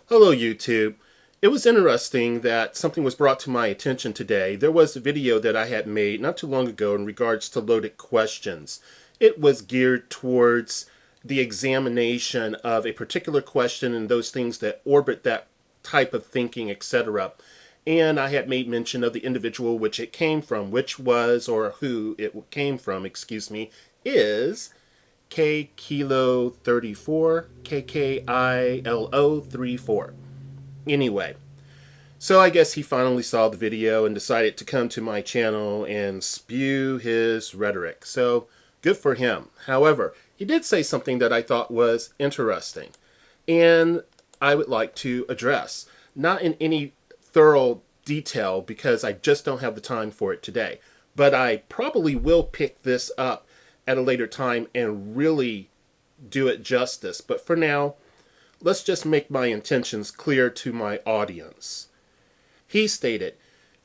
Hello, YouTube. It was interesting that something was brought to my attention today. There was a video that I had made not too long ago in regards to loaded questions. It was geared towards the examination of a particular question and those things that orbit that type of thinking, etc. And I had made mention of the individual which it came from, which was, or who it came from, excuse me, is K Kilo 34, KKILO 34. Anyway, so I guess he finally saw the video and decided to come to my channel and spew his rhetoric. So good for him. However, he did say something that I thought was interesting and I would like to address. Not in any thorough detail because I just don't have the time for it today. But I probably will pick this up at a later time and really do it justice. But for now, let's just make my intentions clear to my audience. He stated,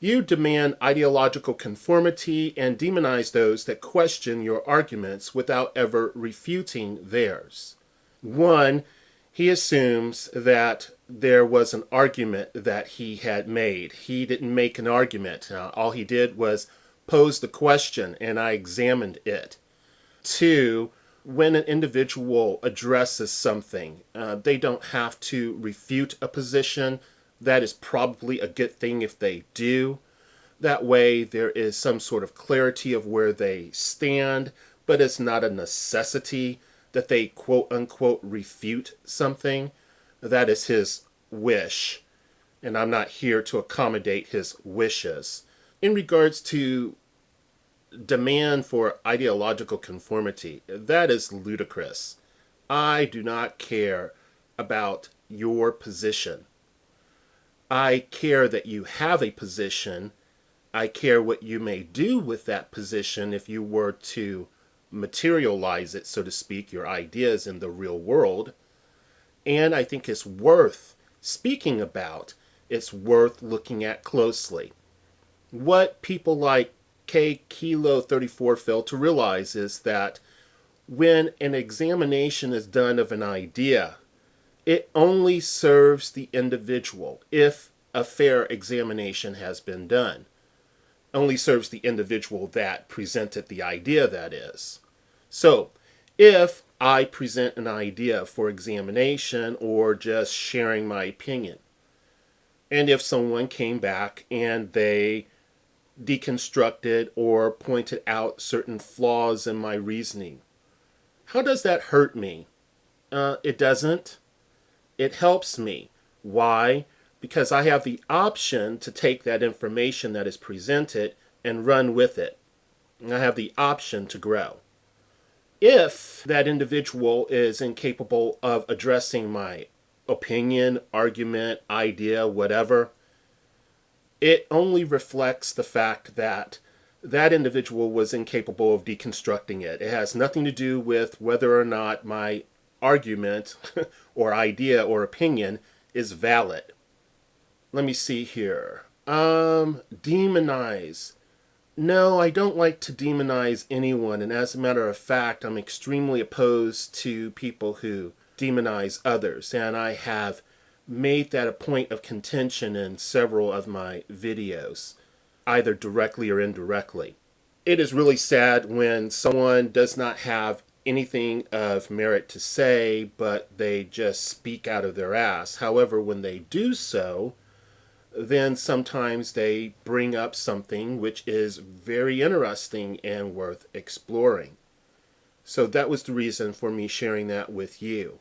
"You demand ideological conformity and demonize those that question your arguments without ever refuting theirs." One, he assumes that there was an argument that he had made. He didn't make an argument. All he did was pose the question and I examined it. Two, when an individual addresses something, they don't have to refute a position. That is probably a good thing if they do. That way there is some sort of clarity of where they stand, but it's not a necessity that they quote unquote refute something. That is his wish, and I'm not here to accommodate his wishes. In regards to demand for ideological conformity, that is ludicrous. I do not care about your position. I care that you have a position. I care what you may do with that position if you were to materialize it, so to speak, your ideas in the real world. And I think it's worth speaking about. It's worth looking at closely. What people like K Kilo 34 fail to realize is that when an examination is done of an idea, it only serves the individual if a fair examination has been done. Only serves the individual that presented the idea, that is. So, if I present an idea for examination or just sharing my opinion, and if someone came back and they deconstructed or pointed out certain flaws in my reasoning, how does that hurt me? It doesn't. It helps me. Why? Because I have the option to take that information that is presented and run with it. I have the option to grow. If that individual is incapable of addressing my opinion, argument, idea, whatever, it only reflects the fact that that individual was incapable of deconstructing it. It has nothing to do with whether or not my argument or idea or opinion is valid. Let me see here. Demonize. No, I don't like to demonize anyone. And as a matter of fact, I'm extremely opposed to people who demonize others. And I have made that a point of contention in several of my videos, either directly or indirectly. It is really sad when someone does not have anything of merit to say, but they just speak out of their ass. However, when they do so, then sometimes they bring up something which is very interesting and worth exploring. So that was the reason for me sharing that with you.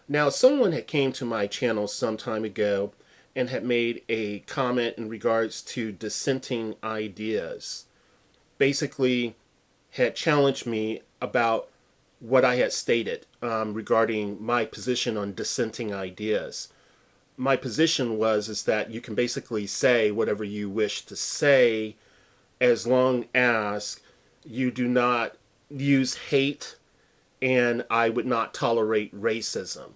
Now, someone had came to my channel some time ago and had made a comment in regards to dissenting ideas. Basically, had challenged me about what I had stated regarding my position on dissenting ideas. My position is that you can basically say whatever you wish to say as long as you do not use hate, and I would not tolerate racism.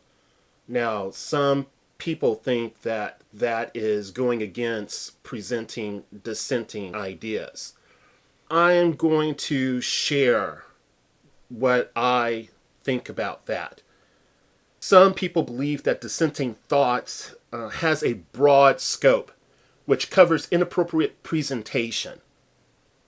Now, some people think that that is going against presenting dissenting ideas. I am going to share what I think about that. Some people believe that dissenting thoughts has a broad scope, which covers inappropriate presentation.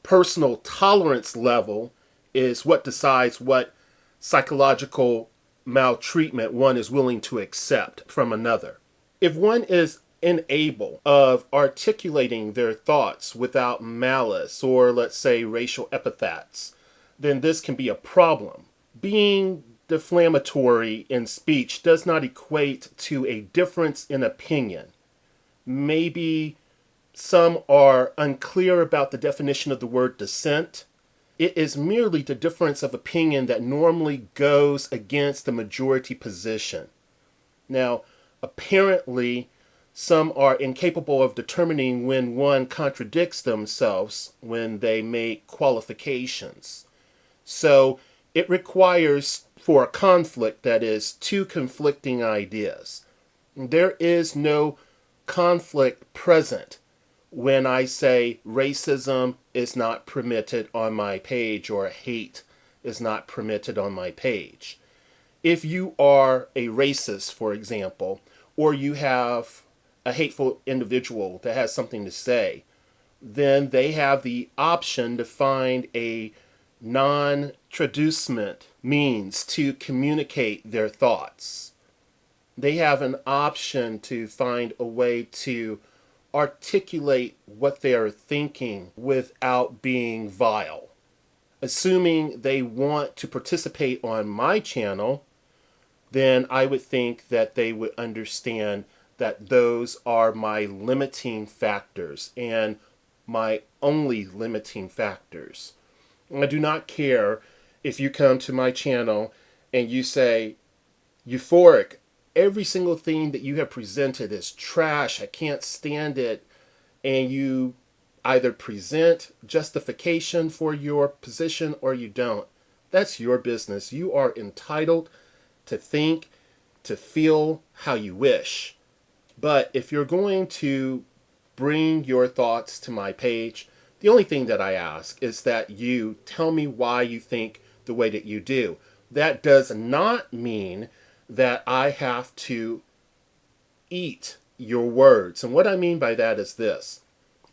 Personal tolerance level is what decides what psychological maltreatment one is willing to accept from another. If one is unable of articulating their thoughts without malice or, let's say, racial epithets, then this can be a problem. Being deflammatory in speech does not equate to a difference in opinion. Maybe some are unclear about the definition of the word dissent. It is merely the difference of opinion that normally goes against the majority position. Now, apparently, some are incapable of determining when one contradicts themselves when they make qualifications. So it requires, for a conflict, that is, two conflicting ideas. There is no conflict present when I say racism is not permitted on my page or hate is not permitted on my page. If you are a racist, for example, or you have a hateful individual that has something to say, then they have the option to find a non-traducement means to communicate their thoughts. They have an option to find a way to articulate what they are thinking without being vile. Assuming they want to participate on my channel, then I would think that they would understand that those are my limiting factors and my only limiting factors. I do not care if you come to my channel and you say, Euphoric, every single thing that you have presented is trash, I can't stand it, and you either present justification for your position or you don't. That's your business. You are entitled to think, to feel how you wish. But if you're going to bring your thoughts to my page, the only thing that I ask is that you tell me why you think the way that you do. That does not mean that I have to eat your words. And what I mean by that is this.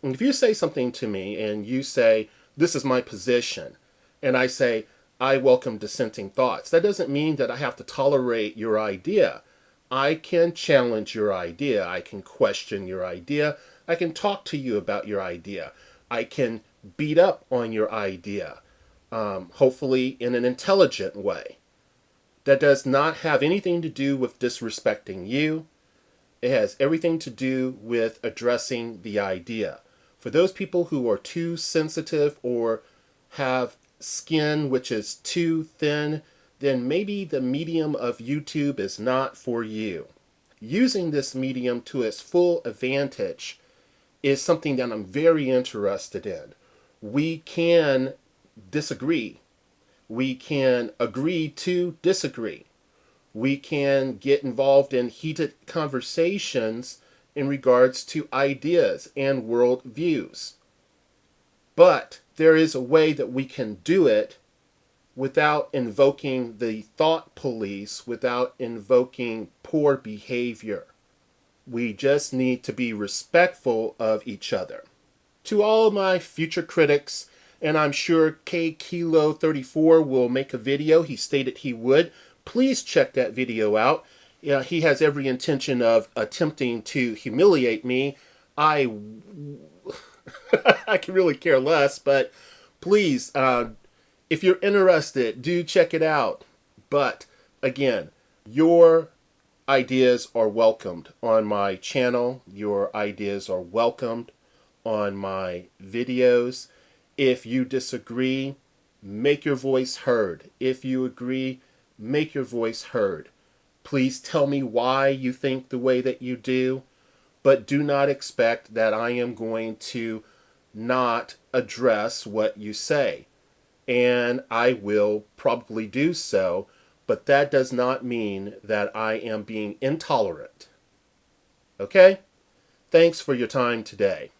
If you say something to me and you say, this is my position, and I say, I welcome dissenting thoughts, that doesn't mean that I have to tolerate your idea. I can challenge your idea. I can question your idea. I can talk to you about your idea. I can beat up on your idea, hopefully in an intelligent way. That does not have anything to do with disrespecting you. It has everything to do with addressing the idea. For those people who are too sensitive or have skin which is too thin, then maybe the medium of YouTube is not for you. Using this medium to its full advantage is something that I'm very interested in. We can disagree. We can agree to disagree. We can get involved in heated conversations in regards to ideas and worldviews. But there is a way that we can do it without invoking the thought police, without invoking poor behavior. We just need to be respectful of each other. To all my future critics, and I'm sure K Kilo 34 will make a video, he stated he would, please check that video out. He has every intention of attempting to humiliate me. I can really care less, but please, if you're interested, do check it out. But again, your ideas are welcomed on my channel. Your ideas are welcomed on my videos. If you disagree, make your voice heard. If you agree, make your voice heard. Please tell me why you think the way that you do, but do not expect that I am going to not address what you say. And I will probably do so, but that does not mean that I am being intolerant. Okay? Thanks for your time today.